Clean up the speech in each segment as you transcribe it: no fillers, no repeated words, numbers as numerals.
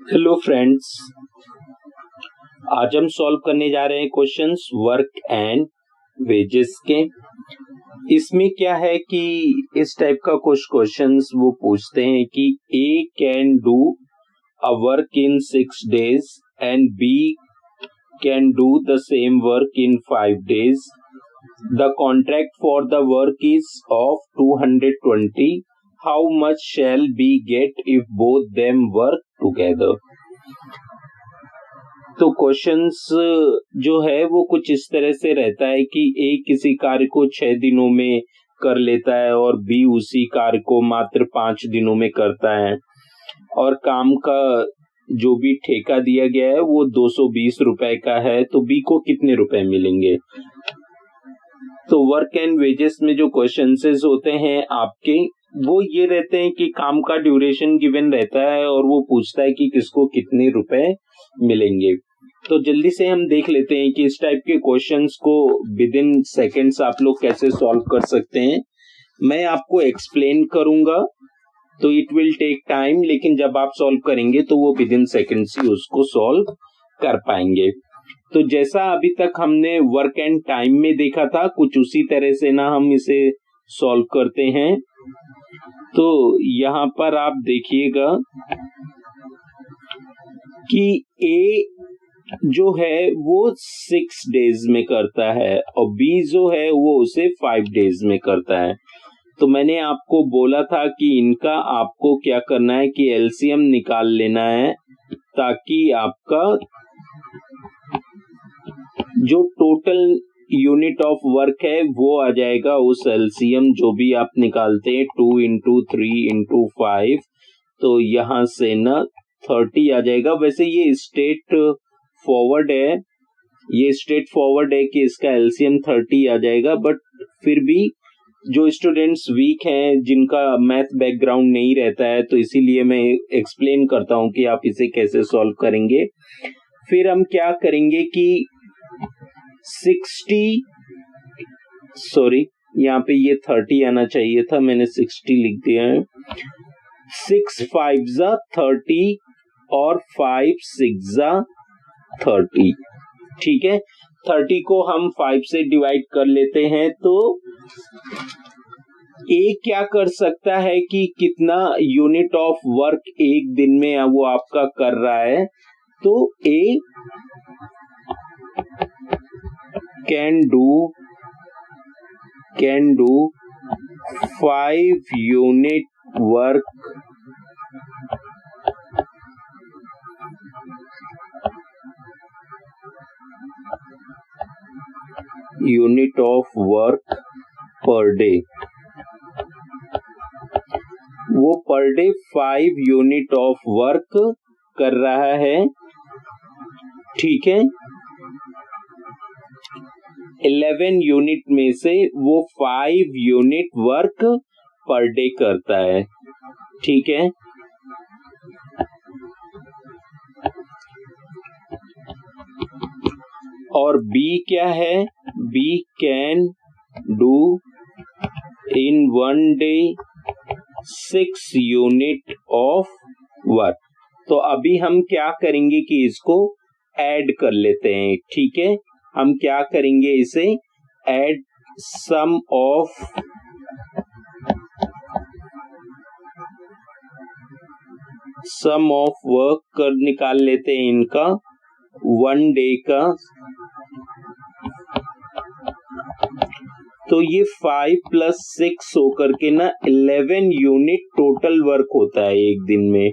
Hello friends, आज हम solve करने जा रहे हैं क्वेश्चंस वर्क एंड वेजेस के। इसमें क्या है कि इस टाइप का कुछ क्वेश्चंस वो पूछते हैं कि A can do a work in 6 days and B can do the same work in 5 days। The contract for the work is of 220। How much shall B get if both them work together. तो questions जो है वो कुछ इस तरह से रहता है कि ए किसी कार्य को 6 दिनों में कर लेता है और बी उसी कार्य को मात्र 5 दिनों में करता है, और काम का जो भी ठेका दिया गया है वो 220 रुपए का है, तो बी को कितने रुपए मिलेंगे। तो वर्क एंड वेजेस में जो क्वेश्चंस होते हैं आपके वो ये रहते हैं कि काम का ड्यूरेशन गिवन रहता है और वो पूछता है कि किसको कितने रुपए मिलेंगे। तो जल्दी से हम देख लेते हैं कि इस टाइप के क्वेश्चंस को विद इन सेकेंड्स आप लोग कैसे सॉल्व कर सकते हैं। मैं आपको एक्सप्लेन करूंगा तो इट विल टेक टाइम, लेकिन जब आप सॉल्व करेंगे तो वो विद इन सेकेंड्स ही उसको सॉल्व कर पाएंगे। तो जैसा अभी तक हमने वर्क एंड टाइम में देखा था, कुछ उसी तरह से ना हम इसे सॉल्व करते हैं। तो यहाँ पर आप देखिएगा कि ए जो है वो 6 days में करता है और बी जो है वो उसे 5 days में करता है। तो मैंने आपको बोला था कि इनका आपको क्या करना है कि एलसीएम निकाल लेना है, ताकि आपका जो टोटल यूनिट ऑफ वर्क है वो आ जाएगा उस एलसीएम जो भी आप निकालते हैं 2 into 3 into 5, तो यहाँ से ना 30 आ जाएगा। वैसे ये स्ट्रेट फॉरवर्ड है, ये स्ट्रेट फॉरवर्ड है कि इसका एलसीएम 30 आ जाएगा, बट फिर भी जो स्टूडेंट्स वीक हैं, जिनका मैथ बैकग्राउंड नहीं रहता है, तो इसीलिए मैं एक्सप्लेन करता हूं कि आप इसे कैसे सॉल्व करेंगे। फिर हम क्या करेंगे कि 60 यहाँ पे ये 30 आना चाहिए था, मैंने 60 लिख दिया है। 6 5 30 और 5 6 30, ठीक है। 30 को हम 5 से डिवाइड कर लेते हैं, तो ए क्या कर सकता है कि कितना यूनिट ऑफ वर्क एक दिन में वो आपका कर रहा है। तो ए can do 5 unit work unit of work per day। वो per day 5 unit of work कर रहा है, ठीक है। 11 यूनिट में से वो 5 यूनिट वर्क पर डे करता है, ठीक है। और बी क्या है, B can do in 1 day 6 unit of work. तो अभी हम क्या करेंगे कि इसको ऐड कर लेते हैं, ठीक है। हम क्या करेंगे, इसे ऐड सम ऑफ वर्क कर निकाल लेते हैं इनका 1 day का। तो ये 5 + 6 होकर के ना 11 यूनिट टोटल वर्क होता है एक दिन में।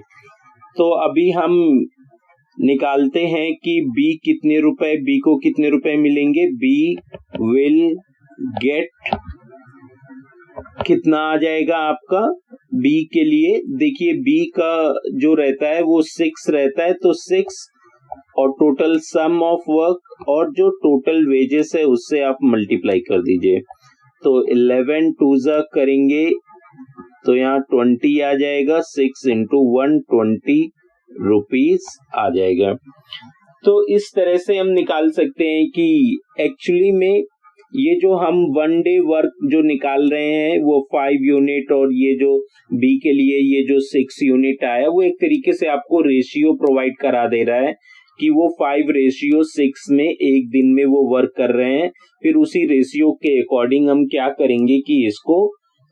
तो अभी हम निकालते हैं कि बी कितने रुपए, बी को कितने रुपए मिलेंगे। बी विल गेट, कितना आ जाएगा आपका बी के लिए। देखिए बी का जो रहता है वो 6 रहता है, तो 6 और टोटल सम ऑफ वर्क और जो टोटल वेजेस है उससे आप मल्टीप्लाई कर दीजिए। तो 11 2 करेंगे तो यहाँ 20 आ जाएगा, 6 into 1 20 रुपीस आ जाएगा। तो इस तरह से हम निकाल सकते हैं कि एक्चुअली में ये जो हम 1 डे वर्क जो निकाल रहे हैं वो 5 यूनिट, और ये जो बी के लिए ये जो 6 यूनिट आया वो एक तरीके से आपको रेशियो प्रोवाइड करा दे रहा है कि वो 5:6 में एक दिन में वो वर्क कर रहे हैं। फिर उसी रेशियो के अकॉर्डिंग हम क्या करेंगे कि इसको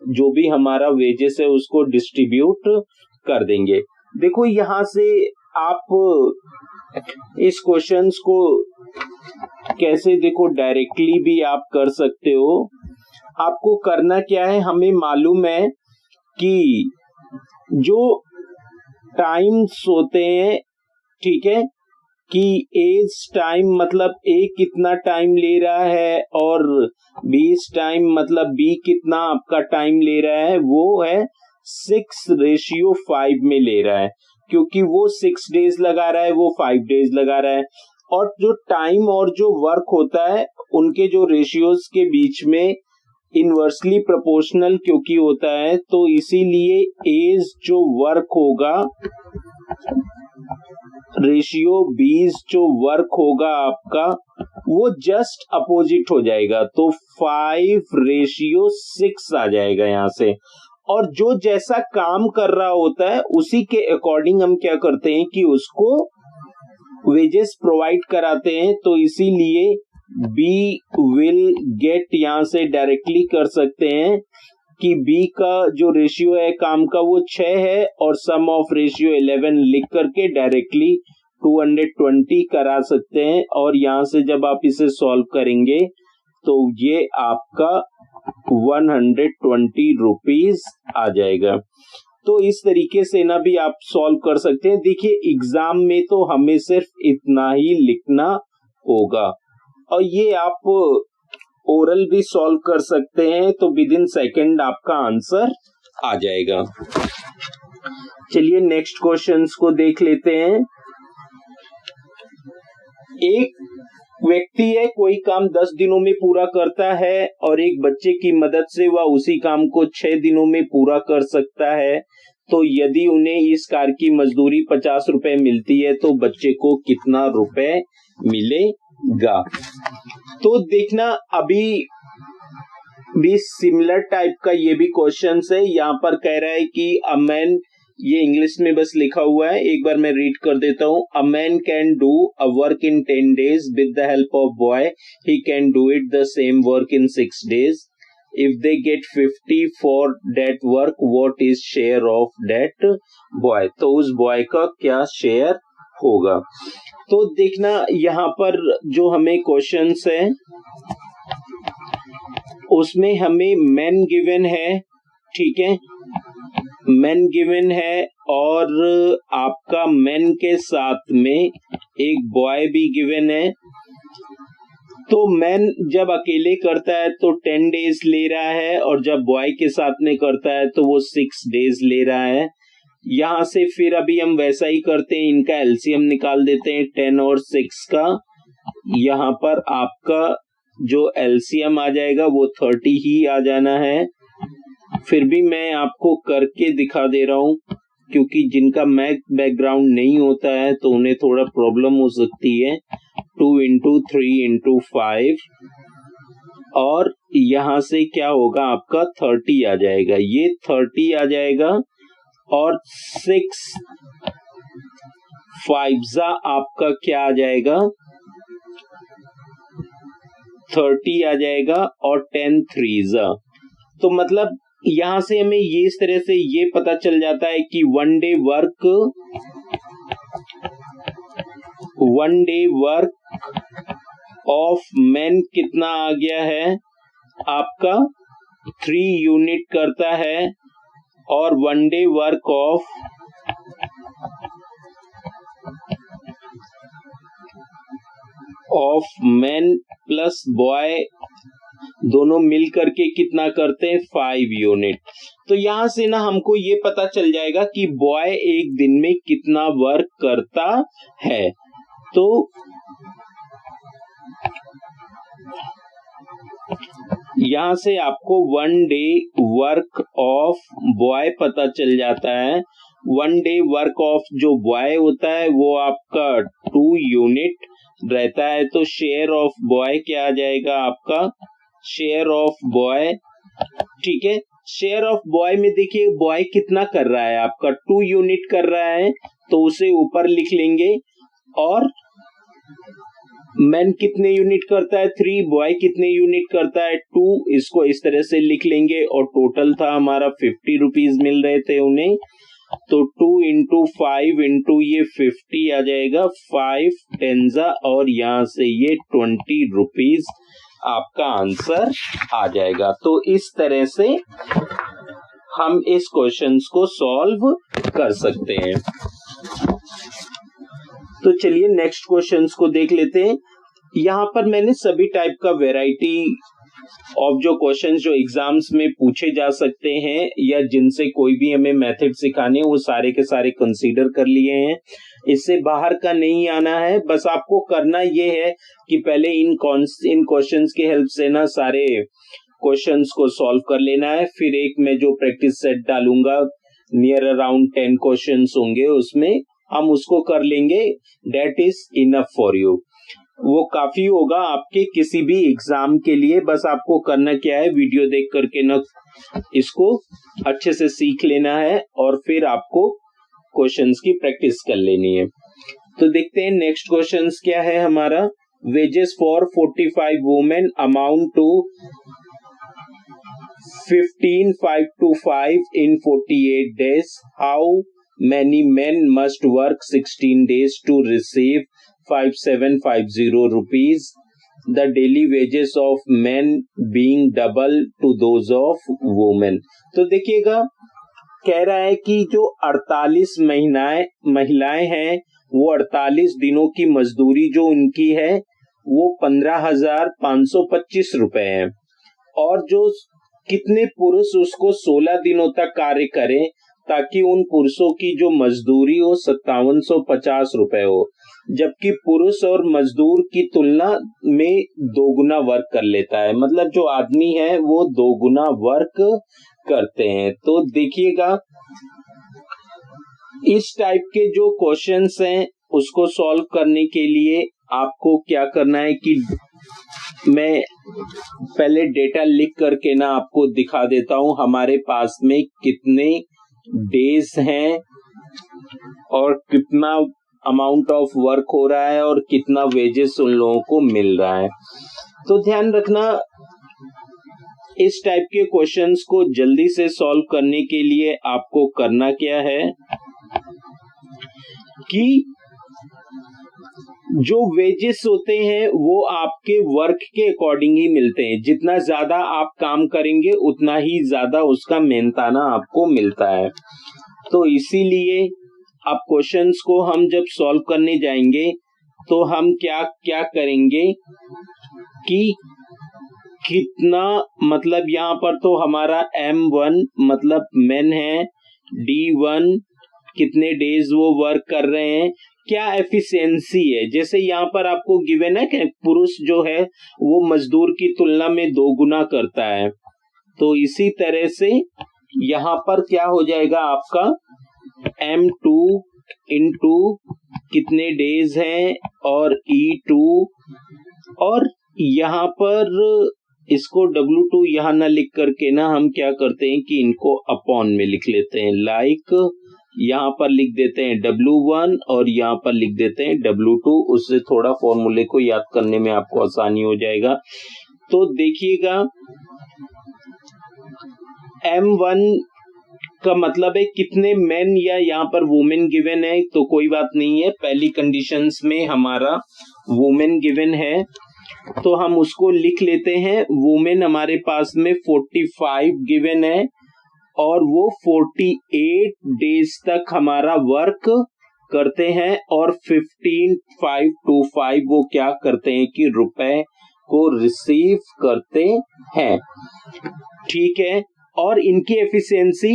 जो भी हमारा वेजेस है उसको डिस्ट्रीब्यूट कर देंगे। देखो यहां से आप इस क्वेश्चंस को कैसे देखो डायरेक्टली भी आप कर सकते हो। आपको करना क्या है, हमें मालूम है कि जो टाइम्स होते हैं, ठीक है, कि एज टाइम मतलब ए कितना टाइम ले रहा है और बीस टाइम मतलब बी कितना आपका टाइम ले रहा है, वो है 6:5 में ले रहा है, क्योंकि वो 6 डेज लगा रहा है, वो 5 डेज लगा रहा है। और जो टाइम और जो वर्क होता है उनके जो रेशियोज के बीच में इनवर्सली प्रोपोर्शनल क्योंकि होता है, तो इसीलिए एज जो वर्क होगा रेशियो 20 जो वर्क होगा आपका वो जस्ट अपोजिट हो जाएगा, तो 5:6 आ जाएगा यहां से। और जो जैसा काम कर रहा होता है उसी के अकॉर्डिंग हम क्या करते हैं कि उसको वेजेस प्रोवाइड कराते हैं, तो इसीलिए बी विल गेट यहां से डायरेक्टली कर सकते हैं कि बी का जो रेशियो है काम का वो 6 है और सम ऑफ रेशियो 11 लिख करके डायरेक्टली 220 करा सकते हैं। और यहां से जब आप इसे सॉल्व करेंगे तो ये आपका 120 रुपीज आ जाएगा। तो इस तरीके से ना भी आप सॉल्व कर सकते हैं। देखिए एग्जाम में तो हमें सिर्फ इतना ही लिखना होगा और ये आप ओरल भी सॉल्व कर सकते हैं, तो विद इन सेकेंड आपका आंसर आ जाएगा। चलिए नेक्स्ट क्वेश्चंस को देख लेते हैं। एक व्यक्ति है, कोई काम 10 दिनों में पूरा करता है और एक बच्चे की मदद से वह उसी काम को 6 दिनों में पूरा कर सकता है, तो यदि उन्हें इस कार्य की मजदूरी 50 रुपए मिलती है तो बच्चे को कितना रुपए मिलेगा। तो देखना अभी भी सिमिलर टाइप का ये भी क्वेश्चन है। यहाँ पर कह रहा है कि अ मैन, ये इंग्लिश में बस लिखा हुआ है, एक बार मैं रीड कर देता हूँ। A man can do a work in 10 days with the help of boy, he can do it the same work in 6 days। If they get 50 for that work, what is share of that boy. तो उस boy का क्या share होगा। तो देखना यहाँ पर जो हमें क्वेश्चंस है उसमें हमें मैन गिवन है, ठीक है, मैन गिवन है और आपका मैन के साथ में एक बॉय भी गिवन है। तो मैन जब अकेले करता है तो 10 days ले रहा है और जब बॉय के साथ में करता है तो वो 6 days ले रहा है। यहां से फिर अभी हम वैसा ही करते हैं, इनका एलसीएम निकाल देते हैं 10 और 6 का। यहाँ पर आपका जो एलसीएम आ जाएगा वो 30 ही आ जाना है। फिर भी मैं आपको करके दिखा दे रहा हूं, क्योंकि जिनका मैथ बैकग्राउंड नहीं होता है तो उन्हें थोड़ा प्रॉब्लम हो सकती है। 2 into 3 into 5 और यहां से क्या होगा आपका 30 आ जाएगा, ये 30 आ जाएगा और 6 5 आपका क्या आ जाएगा 30 आ जाएगा और 10 3 तो मतलब यहां से हमें ये इस तरह से ये पता चल जाता है कि 1 day वर्क ऑफ मैन कितना आ गया है आपका 3 यूनिट करता है और 1 day work of man plus boy दोनों मिल करके कितना करते हैं 5 यूनिट। तो यहां से ना हमको ये पता चल जाएगा कि बॉय एक दिन में कितना वर्क करता है। तो यहां से आपको 1 day वर्क ऑफ बॉय पता चल जाता है। 1 day वर्क ऑफ जो बॉय होता है वो आपका 2 यूनिट रहता है, तो शेयर ऑफ बॉय क्या आ जाएगा आपका शेयर ऑफ बॉय, ठीक है। शेयर ऑफ बॉय में देखिए बॉय कितना कर रहा है आपका 2 यूनिट कर रहा है, तो उसे ऊपर लिख लेंगे। और मैन कितने यूनिट करता है 3, बॉय कितने यूनिट करता है 2, इसको इस तरह से लिख लेंगे। और टोटल था हमारा 50 रुपीज मिल रहे थे उन्हें, तो 2 इंटू 5 इंटू ये 50 आ जाएगा, 5 टेंजा, और यहाँ से ये 20 रुपीज आपका आंसर आ जाएगा। तो इस तरह से हम इस क्वेश्चंस को सॉल्व कर सकते हैं। तो चलिए नेक्स्ट क्वेश्चंस को देख लेते हैं। यहाँ पर मैंने सभी टाइप का वैरायटी ऑफ जो क्वेश्चंस जो एग्जाम्स में पूछे जा सकते हैं या जिनसे कोई भी हमें मेथड सिखाने, वो सारे के सारे कंसीडर कर लिए हैं। इससे बाहर का नहीं आना है, बस आपको करना ये है कि पहले इन क्वेश्चंस की हेल्प से ना सारे क्वेश्चंस को सॉल्व कर लेना है। फिर एक मैं जो प्रैक्टिस सेट डालूंगा, नियर अराउंड 10 क्वेश्चंस होंगे, उसमें हम उसको कर लेंगे। That is enough for you, वो काफी होगा आपके किसी भी एग्जाम के लिए। बस आपको करना क्या है, वीडियो देख करके ना इसको अच्छे से सीख लेना है और फिर आपको क्वेश्चंस की प्रैक्टिस कर लेनी है। तो देखते हैं नेक्स्ट क्वेश्चंस क्या है हमारा। Wages for 45 women amount to 15,525 in 48 days. How many men must work 16 days to receive 5,750 rupees? The daily wages of men being double to those of women. तो देखिएगा कह रहा है कि जो 48 महिलाएं हैं, वो 48 दिनों की मजदूरी जो उनकी है वो 15,525 रुपए है। और जो कितने पुरुष उसको 16 दिनों तक कार्य करें ताकि उन पुरुषों की जो मजदूरी हो 5750 रुपए हो, जबकि पुरुष और मजदूर की तुलना में 2 गुना वर्क कर लेता है। मतलब जो आदमी है वो 2 गुना वर्क करते हैं। तो देखिएगा इस टाइप के जो क्वेश्चंस हैं उसको सॉल्व करने के लिए आपको क्या करना है कि मैं पहले डेटा लिख करके ना आपको दिखा देता हूं हमारे पास में कितने डेज हैं और कितना अमाउंट ऑफ वर्क हो रहा है और कितना वेजेस उन लोगों को मिल रहा है। तो ध्यान रखना, इस टाइप के क्वेश्चंस को जल्दी से सॉल्व करने के लिए आपको करना क्या है कि जो वेजेस होते हैं वो आपके वर्क के अकॉर्डिंग ही मिलते हैं। जितना ज्यादा आप काम करेंगे उतना ही ज्यादा उसका मेहनताना आपको मिलता है। तो इसीलिए अब क्वेश्चंस को हम जब सॉल्व करने जाएंगे तो हम क्या क्या करेंगे कि कितना, मतलब यहाँ पर तो हमारा M1 मतलब मेन है, D1 कितने डेज वो वर्क कर रहे हैं, क्या एफिशिएंसी है। जैसे यहाँ पर आपको गिवन है कि पुरुष जो है वो मजदूर की तुलना में 2 गुना करता है, तो इसी तरह से यहाँ पर क्या हो जाएगा आपका M2 इंटू कितने डेज हैं और E2, और यहाँ पर इसको W2 यहाँ ना लिख करके ना हम क्या करते हैं कि इनको अपॉन में लिख लेते हैं। लाइक यहाँ पर लिख देते हैं W1 और यहाँ पर लिख देते हैं W2, उससे थोड़ा फॉर्मूले को याद करने में आपको आसानी हो जाएगा। तो देखिएगा M1 का मतलब है कितने मेन, या यहाँ पर वुमेन गिवन है तो कोई बात नहीं है, पहली कंडीशंस में हमारा वुमेन गिवन है तो हम उसको लिख लेते हैं। वुमेन हमारे पास में 45 गिवन है और वो 48 डेज तक हमारा वर्क करते हैं और 15,525 वो क्या करते हैं कि रुपए को रिसीव करते हैं। ठीक है, और इनकी एफिशिएंसी,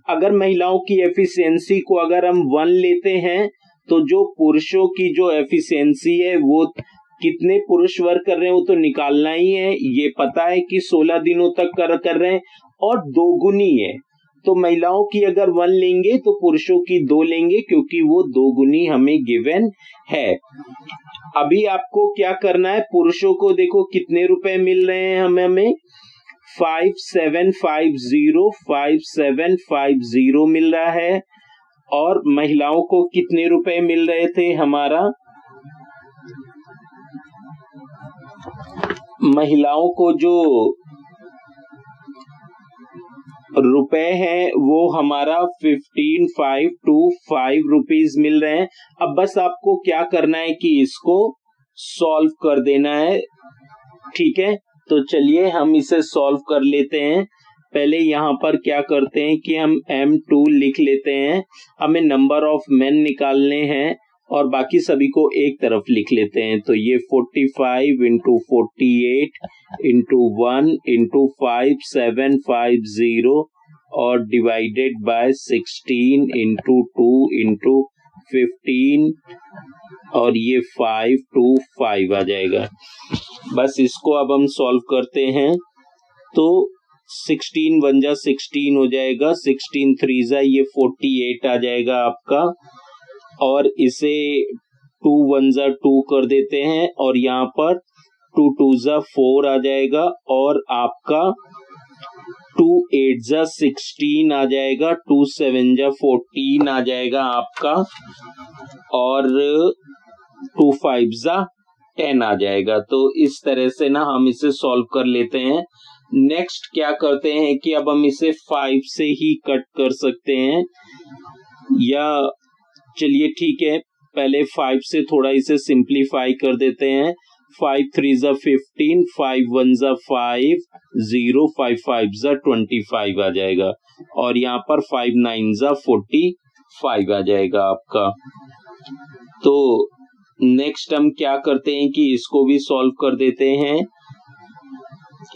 अगर महिलाओं की एफिशिएंसी को अगर हम 1 लेते हैं तो जो पुरुषों की जो एफिशिएंसी है वो कितने पुरुष वर्क कर रहे हैं वो तो निकालना ही है। ये पता है कि 16 दिनों तक कर रहे हैं और 2 गुनी है, तो महिलाओं की अगर 1 लेंगे तो पुरुषों की 2 लेंगे क्योंकि वो 2 गुनी हमें गिवन है। अभी आपको क्या करना है, पुरुषों को देखो कितने रुपए मिल रहे हैं हमें 5750 मिल रहा है, और महिलाओं को कितने रुपए मिल रहे थे, हमारा महिलाओं को जो रुपए हैं वो हमारा 15,525 रुपीज मिल रहे हैं। अब बस आपको क्या करना है कि इसको सॉल्व कर देना है, ठीक है। तो चलिए हम इसे सॉल्व कर लेते हैं। पहले यहाँ पर क्या करते हैं कि हम M2 लिख लेते हैं, हमें नंबर ऑफ मेन निकालने हैं और बाकी सभी को एक तरफ लिख लेते हैं। तो ये 45 इंटू 48 इंटू 1 इंटू 5750 और डिवाइडेड बाय 16 इंटू 2 इंटू 15 और ये 525 आ जाएगा। बस इसको अब हम सॉल्व करते हैं। तो 16 1 जा 16 हो जाएगा, 16 3 जा ये 48 आ जाएगा आपका, और इसे 2 1 जा 2 कर देते हैं और यहाँ पर 2 2 जा 4 आ जाएगा, और आपका 2 8 जा 16 आ जाएगा, 2 7 जा 14 आ जाएगा आपका, और 2 5 जा 10 आ जाएगा। तो इस तरह से ना हम इसे सॉल्व कर लेते हैं। नेक्स्ट क्या करते हैं कि अब हम इसे 5 से ही कट कर सकते हैं, या चलिए ठीक है पहले 5 से थोड़ा इसे सिंप्लीफाई कर देते हैं। 5 3 जा 15, 5 1 जा 5 0, 5 5 जा 25 आ जाएगा, और यहाँ पर 5 9 जा 45 आ जाएगा आपका। तो नेक्स्ट हम क्या करते हैं कि इसको भी सॉल्व कर देते हैं।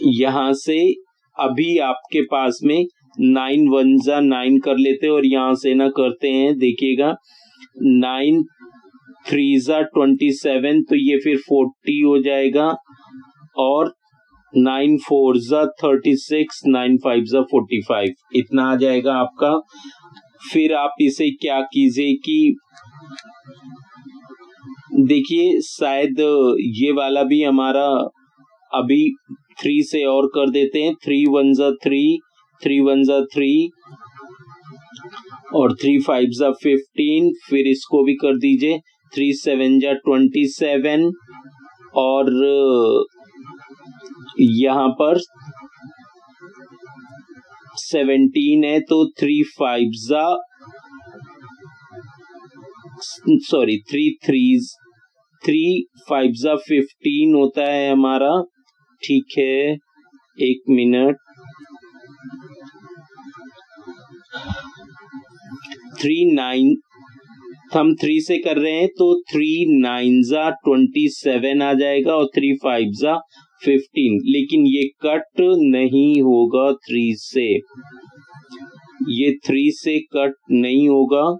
यहां से अभी आपके पास में 9 1 जा 9 कर लेते हैं और यहां से ना करते हैं, देखिएगा 9 3 जा 27, तो ये फिर 40 हो जाएगा, और 9 4 जा 36, 9 5 जा 45, इतना आ जाएगा आपका। फिर आप इसे क्या कीजिए कि देखिए शायद ये वाला भी हमारा अभी 3 से और कर देते हैं। 3 1 जा 3, 3 1 जा 3 और 3 5 जा 15, फिर इसको भी कर दीजिए 3 7 जा 27, और यहाँ पर 17 है, तो 3 5 जा 3 5 जा 15 होता है हमारा, ठीक है। एक मिनट, 3 9 हम 3 से कर रहे हैं, तो 3 9 जा 27 आ जाएगा, और 3 5 जा 15, लेकिन ये कट नहीं होगा 3 से, ये 3 से कट नहीं होगा,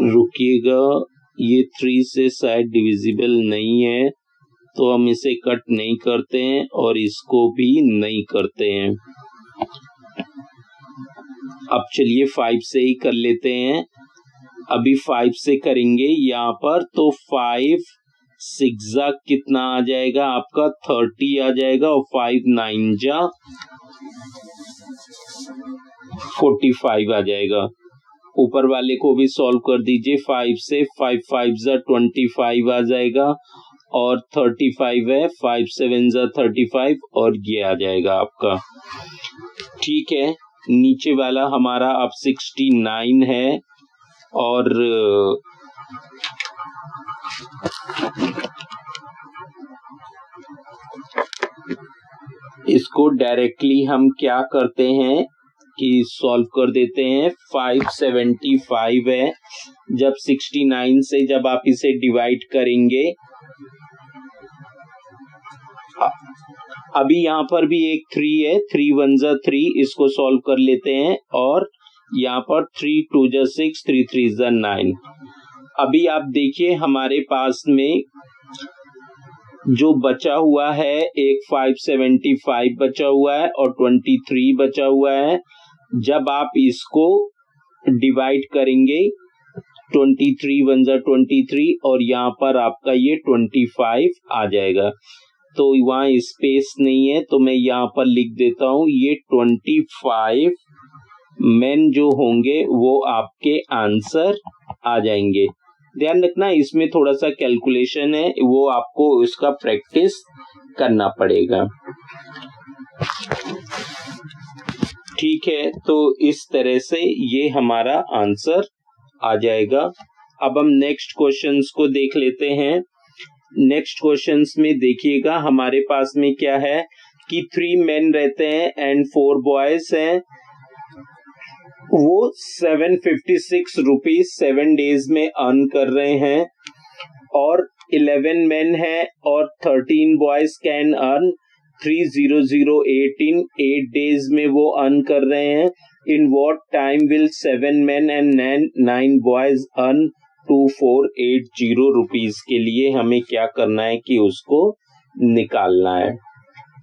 रुकिएगा, ये 3 से शायद डिविजिबल नहीं है, तो हम इसे कट नहीं करते हैं और इसको भी नहीं करते हैं। अब चलिए 5 से ही कर लेते हैं। अभी 5 से करेंगे यहाँ पर, तो 5 6 जा कितना आ जाएगा आपका 30 आ जाएगा, और 5 9 जा 45 आ जाएगा। ऊपर वाले को भी सॉल्व कर दीजिए 5 से, 5 5 जा 25 आ जाएगा, और 35 है, 5 7 जा 35, और ये आ जाएगा आपका, ठीक है। नीचे वाला हमारा अब 69 है, और इसको डायरेक्टली हम क्या करते हैं कि सॉल्व कर देते हैं। 575 है, जब 69 से जब आप इसे डिवाइड करेंगे, अभी यहाँ पर भी एक 3 है, 3 1 जा 3, इसको सॉल्व कर लेते हैं, और यहाँ पर 3 2 जा 6, 3 3 जा 9। अभी आप देखिए हमारे पास में जो बचा हुआ है, एक 575 बचा हुआ है और 23 बचा हुआ है। जब आप इसको डिवाइड करेंगे 23 वन जा 23 और यहाँ पर आपका ये 25 आ जाएगा। तो वहाँ स्पेस नहीं है तो मैं यहाँ पर लिख देता हूँ ये 25 मेन जो होंगे वो आपके आंसर आ जाएंगे। ध्यान रखना इसमें थोड़ा सा कैलकुलेशन है, वो आपको इसका प्रैक्टिस करना पड़ेगा। ठीक है, तो इस तरह से ये हमारा आंसर आ जाएगा। अब हम नेक्स्ट क्वेश्चंस को देख लेते हैं। नेक्स्ट क्वेश्चंस में देखिएगा हमारे पास में क्या है कि 3 मेन रहते हैं एंड 4 बॉयज हैं। वो 756 रुपीज 7 डेज में अर्न कर रहे हैं और 11 मेन है और 13 boys can earn 30008 in 8 days में वो अर्न कर रहे हैं। In what time will 7 main and 9 boys earn 2480 rupees के लिए हमें क्या करना है कि उसको निकालना है।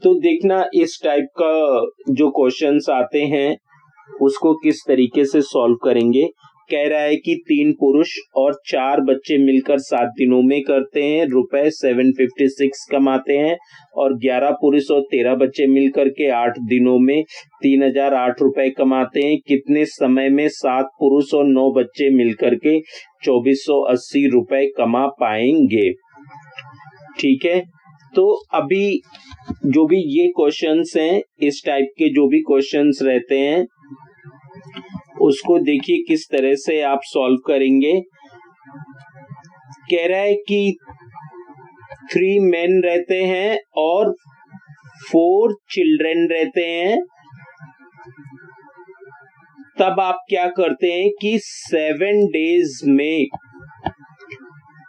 तो देखना इस टाइप का जो क्वेश्चंस आते हैं उसको किस तरीके से सॉल्व करेंगे। कह रहा है कि 3 पुरुष और 4 बच्चे मिलकर 7 दिनों में करते हैं, रुपए 756 कमाते हैं और 11 पुरुष और 13 बच्चे मिलकर के 8 दिनों में 3008 रुपए कमाते हैं। कितने समय में 7 पुरुष और 9 बच्चे मिलकर के 2480 रुपए कमा पाएंगे। ठीक है, तो अभी जो भी ये क्वेश्चंस हैं, इस टाइप के जो भी क्वेश्चंस रहते हैं उसको देखिए किस तरह से आप सॉल्व करेंगे। कह रहा है कि 3 मेन रहते हैं और 4 चिल्ड्रन रहते हैं। तब आप क्या करते हैं कि 7 डेज में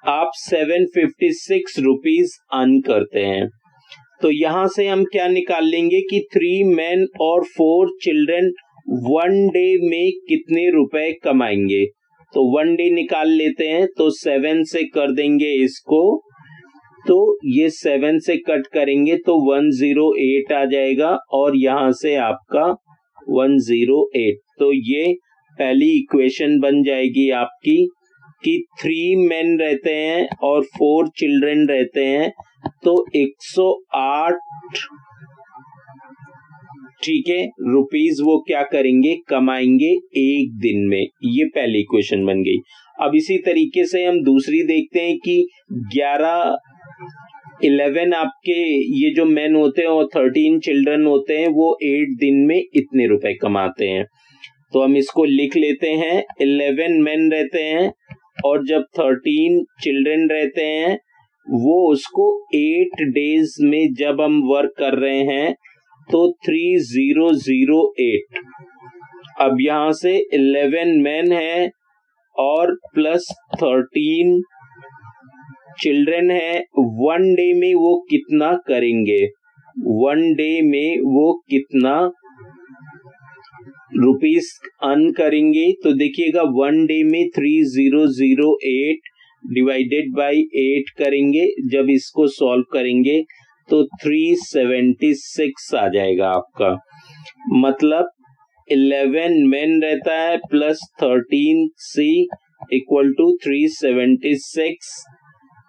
आप 756 रुपीज अर्न करते हैं। तो यहां से हम क्या निकाल लेंगे कि 3 मेन और 4 चिल्ड्रन 1 डे में कितने रुपए कमाएंगे। तो 1 डे निकाल लेते हैं, तो 7 से कर देंगे इसको, तो ये 7 से कट करेंगे तो 108 आ जाएगा और यहां से आपका 108। तो ये पहली इक्वेशन बन जाएगी आपकी कि 3 मेन रहते हैं और 4 चिल्ड्रन रहते हैं, तो 108 ठीक है रुपीज वो क्या करेंगे कमाएंगे एक दिन में। ये पहली इक्वेशन बन गई। अब इसी तरीके से हम दूसरी देखते हैं कि 11 आपके ये जो मेन होते हैं और 13 चिल्ड्रन होते हैं वो 8 दिन में इतने रुपए कमाते हैं। तो हम इसको लिख लेते हैं। 11 मेन रहते हैं और जब 13 चिल्ड्रन रहते हैं वो उसको 8 डेज में जब हम वर्क कर रहे हैं तो 3008। अब यहां से 11 मेन है और प्लस 13 चिल्ड्रन है। 1 डे में वो कितना करेंगे, 1 डे में वो कितना रुपीस अर्न करेंगे। तो देखिएगा 1 डे में 3008 डिवाइडेड बाय 8 करेंगे। जब इसको सॉल्व करेंगे तो 376 आ जाएगा आपका। मतलब 11 मेन रहता है प्लस 13 सी इक्वल टू 376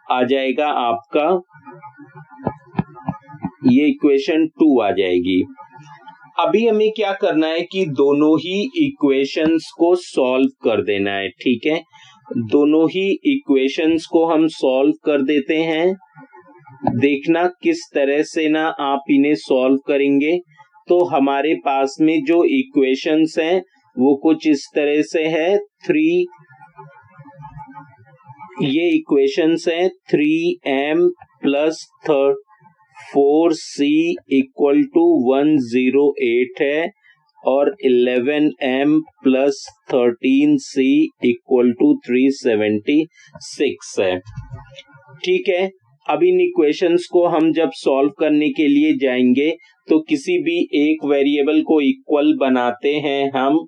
आ जाएगा आपका। ये इक्वेशन 2 आ जाएगी। अभी हमें क्या करना है कि दोनों ही इक्वेशंस को सॉल्व कर देना है। ठीक है, दोनों ही इक्वेशंस को हम सॉल्व कर देते हैं। देखना किस तरह से ना आप इन्हें सॉल्व करेंगे। तो हमारे पास में जो इक्वेशंस हैं वो कुछ इस तरह से है। ये इक्वेशंस हैं 3m plus 4c equal to 108 है और 11m plus 13c equal to 376 है। ठीक है, अब इन इक्वेशंस को हम जब सॉल्व करने के लिए जाएंगे तो किसी भी एक वेरिएबल को इक्वल बनाते हैं हम।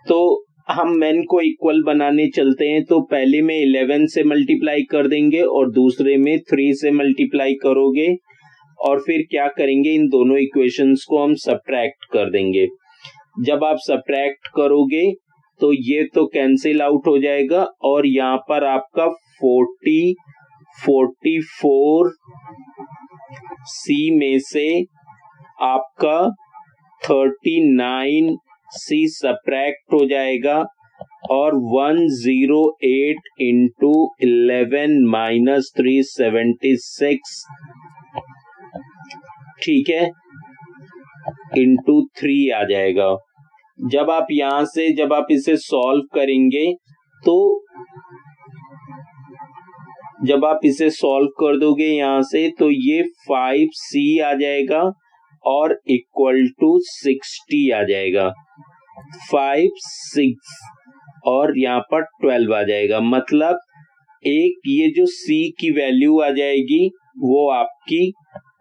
तो हम मेन को इक्वल बनाने चलते हैं तो पहले में 11 से मल्टीप्लाई कर देंगे और दूसरे में 3 से मल्टीप्लाई करोगे और फिर क्या करेंगे इन दोनों इक्वेशंस को हम सब्ट्रैक्ट कर देंगे। जब आप सब्ट्रैक्ट करोगे तो ये तो कैंसिल आउट हो जाएगा और यहाँ पर आपका 40 44 सी में से आपका 39 सी सब्ट्रैक्ट हो जाएगा और 108 इंटू 11 माइनस 376, ठीक है, इंटू 3 आ जाएगा। जब आप यहां से जब आप इसे सॉल्व करेंगे तो जब आप इसे सॉल्व कर दोगे यहां से तो ये 5c आ जाएगा और इक्वल टू 60 आ जाएगा। 5 6 और यहाँ पर 12 आ जाएगा। मतलब एक ये जो c की वैल्यू आ जाएगी वो आपकी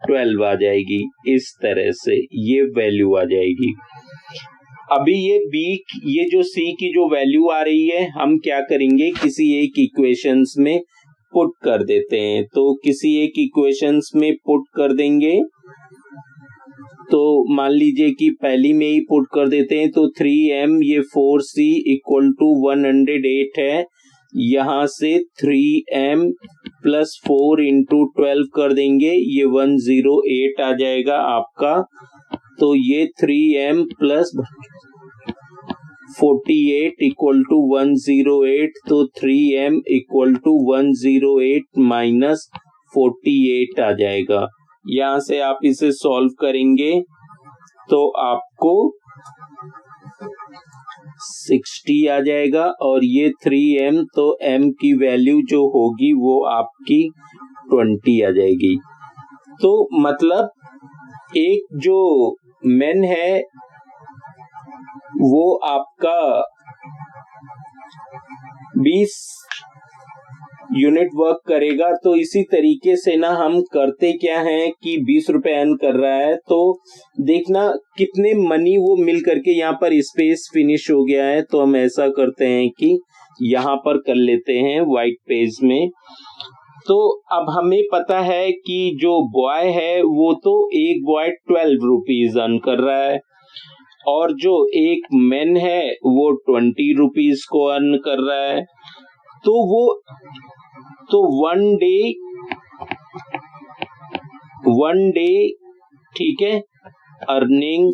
12 आ जाएगी। इस तरह से ये वैल्यू आ जाएगी। अभी ये जो c की जो वैल्यू आ रही है हम क्या करेंगे, किसी एक इक्वेशंस में पुट कर देते हैं। तो किसी एक इक्वेशंस में पुट कर देंगे तो मान लीजिए कि पहली में ही पुट कर देते हैं तो 3m ये 4c इक्वल टू 108 है। यहां से 3m प्लस 4 इंटू 12 कर देंगे, ये 108 आ जाएगा आपका। तो ये 3m प्लस 48 इक्वल टू 108, तो 3m इक्वल टू 108 माइनस 48 आ जाएगा। यहां से आप इसे सॉल्व करेंगे तो आपको 60 आ जाएगा और ये 3m, तो m की वैल्यू जो होगी वो आपकी 20 आ जाएगी। तो मतलब एक जो मेन है वो आपका 20 यूनिट वर्क करेगा। तो इसी तरीके से ना हम करते क्या है कि 20 रुपए अर्न कर रहा है तो देखना कितने मनी वो मिल करके यहाँ पर स्पेस फिनिश हो गया है। तो हम ऐसा करते हैं कि यहाँ पर कर लेते हैं व्हाइट पेज में। तो अब हमें पता है कि जो बॉय है वो तो एक बॉय 12 रुपीज अर्न कर रहा है और जो एक मैन है वो 20 रुपीज को अर्न कर रहा है। तो वन डे ठीक है अर्निंग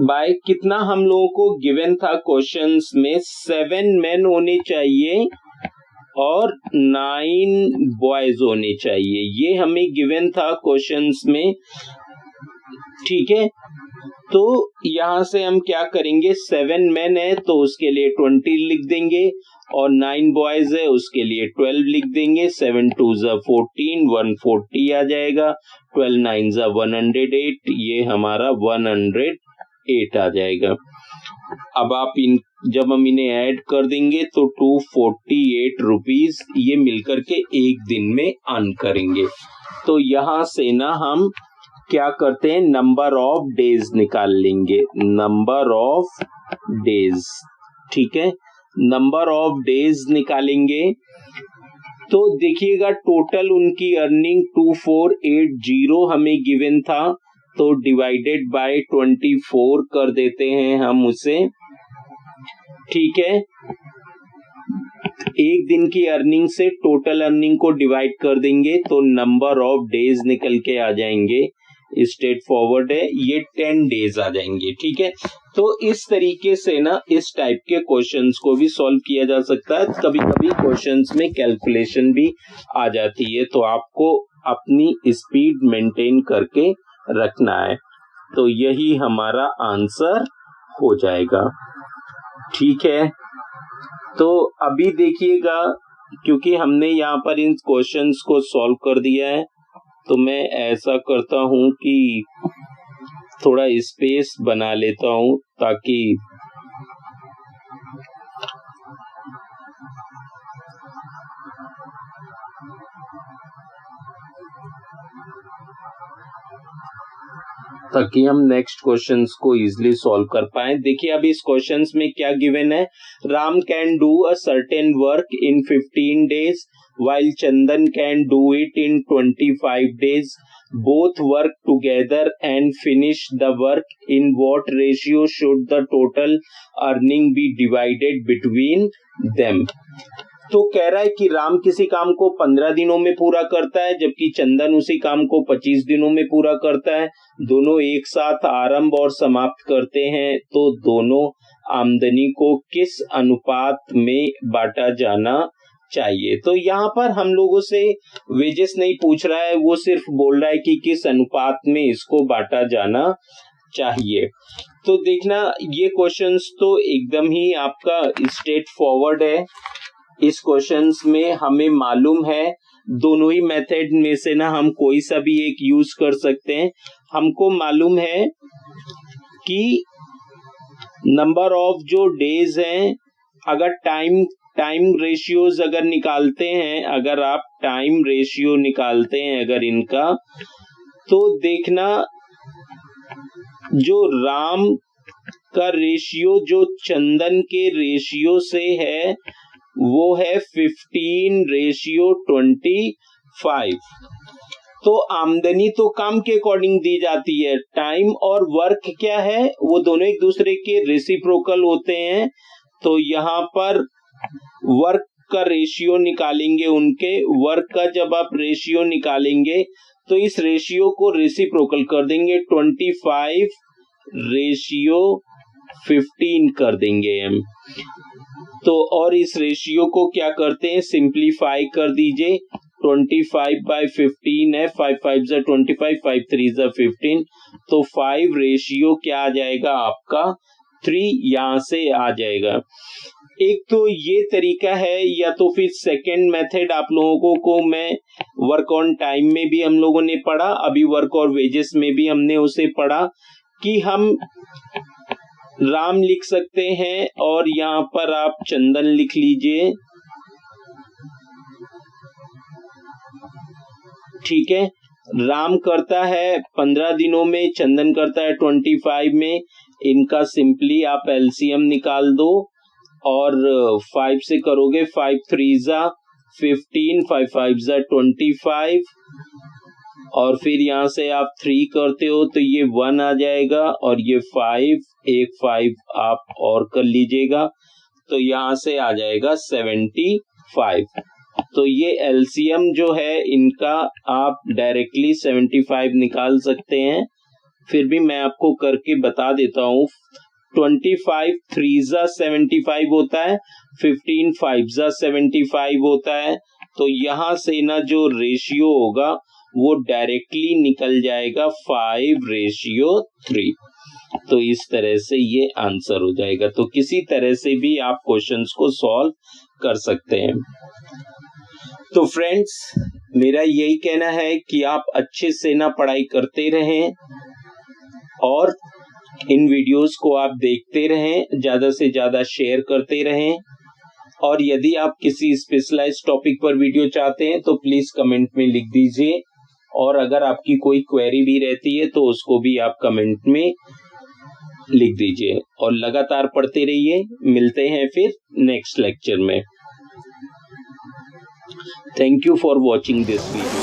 बाय कितना हम लोगों को गिवन था क्वेश्चंस में 7 मेन होने चाहिए और 9 बॉयज होने चाहिए। ये हमें गिवन था क्वेश्चंस में, ठीक है। तो यहां से हम क्या करेंगे, 7 मेन है तो उसके लिए 20 लिख देंगे और 9 बॉयज है उसके लिए 12 लिख देंगे। 7 2 14, 140 आ जाएगा। 12 9 108, ये हमारा 108 आ जाएगा। अब आप जब हम इन्हें ऐड कर देंगे तो 248 रुपीज ये मिलकर के एक दिन में अर्न करेंगे। तो यहां से ना हम क्या करते हैं, नंबर ऑफ डेज निकाल लेंगे। नंबर ऑफ डेज, ठीक है, नंबर ऑफ डेज निकालेंगे तो देखिएगा टोटल उनकी अर्निंग 2480 हमें गिवन था। तो डिवाइडेड बाय 24 कर देते हैं हम उसे, ठीक है। एक दिन की अर्निंग से टोटल अर्निंग को डिवाइड कर देंगे तो नंबर ऑफ डेज निकल के आ जाएंगे। स्ट्रेट फॉरवर्ड है, ये 10 डेज आ जाएंगे, ठीक है। तो इस तरीके से ना इस टाइप के क्वेश्चंस को भी सॉल्व किया जा सकता है। कभी कभी क्वेश्चंस में कैलकुलेशन भी आ जाती है तो आपको अपनी स्पीड मेंटेन करके रखना है। तो यही हमारा आंसर हो जाएगा, ठीक है। तो अभी देखिएगा क्योंकि हमने यहाँ पर इन क्वेश्चंस को सॉल्व कर दिया है तो मैं ऐसा करता हूँ कि थोड़ा स्पेस बना लेता हूँ ताकि हम नेक्स्ट क्वेश्चंस को इजीली सॉल्व कर पाए। देखिए अभी इस क्वेश्चंस में क्या गिवन है, Ram can do a certain work in 15 days while Chandan can do it in 25 days. both work together and finish the work, in what ratio should the total earning be divided between them? तो कह रहा है कि राम किसी काम को 15 दिनों में पूरा करता है, जबकि चंदन उसी काम को 25 दिनों में पूरा करता है। दोनों एक साथ आरंभ और समाप्त करते हैं, तो दोनों आमदनी को किस अनुपात में बांटा जाना चाहिए? तो यहाँ पर हम लोगों से वेजेस नहीं पूछ रहा है, वो सिर्फ बोल रहा है कि किस अनुपात में इसको बांटा जाना चाहिए। तो देखना, ये क्वेश्चंस तो एकदम ही आपका स्ट्रेट फॉरवर्ड है। इस क्वेश्चंस में हमें मालूम है दोनों ही मेथड में से ना हम कोई सा भी एक यूज कर सकते हैं। हमको मालूम है कि नंबर ऑफ जो डेज हैं, अगर टाइम रेशियोज अगर निकालते हैं, अगर आप टाइम रेशियो निकालते हैं अगर इनका, तो देखना जो राम का रेशियो जो चंदन के रेशियो से है वो है 15:25। तो आमदनी तो काम के अकॉर्डिंग दी जाती है, टाइम और वर्क क्या है, वो दोनों एक दूसरे के रेसिप्रोकल होते हैं। तो यहाँ पर वर्क का रेशियो निकालेंगे, उनके वर्क का जब आप रेशियो निकालेंगे तो इस रेशियो को रेसिप्रोकल कर देंगे, 25:15 कर देंगे हम। तो और इस रेशियो को क्या करते हैं, सिंप्लीफाई कर दीजिए। 25/15 है, 5 5 जा 25, 5 3 जा 15, तो 5 रेशियो क्या आ जाएगा आपका 3 यहां से आ जाएगा। एक तो ये तरीका है, या तो फिर सेकेंड मेथड आप लोगों को मैं वर्क ऑन टाइम में भी हम लोगों ने पढ़ा, अभी वर्क और वेजेस में भी हमने उसे पढ़ा कि हम राम लिख सकते हैं और यहाँ पर आप चंदन लिख लीजिए, ठीक है। राम करता है 15 दिनों में, चंदन करता है 25 में। इनका सिंपली आप एलसीएम निकाल दो और 5 से करोगे, 5 3 जा 15, 5 5 जा 25, और फिर यहाँ से आप 3 करते हो तो ये 1 आ जाएगा, और ये 5 एक 5 आप और कर लीजिएगा, तो यहाँ से आ जाएगा 75। तो ये एलसीएम जो है इनका आप डायरेक्टली 75 निकाल सकते हैं। फिर भी मैं आपको करके बता देता हूँ। 25 3 जा 75 होता है, 15 5 जा 75 होता है। तो यहाँ से ना जो रेशियो होगा वो डायरेक्टली निकल जाएगा 5:3। तो इस तरह से ये आंसर हो जाएगा। तो किसी तरह से भी आप क्वेश्चंस को सॉल्व कर सकते हैं। तो फ्रेंड्स, मेरा यही कहना है कि आप अच्छे से ना पढ़ाई करते रहें और इन वीडियोस को आप देखते रहें, ज्यादा से ज्यादा शेयर करते रहें, और यदि आप किसी स्पेशलाइज्ड टॉपिक पर वीडियो चाहते हैं तो प्लीज कमेंट में लिख दीजिए, और अगर आपकी कोई क्वेरी भी रहती है तो उसको भी आप कमेंट में लिख दीजिए, और लगातार पढ़ते रहिए। मिलते हैं फिर नेक्स्ट लेक्चर में। Thank you for watching this video.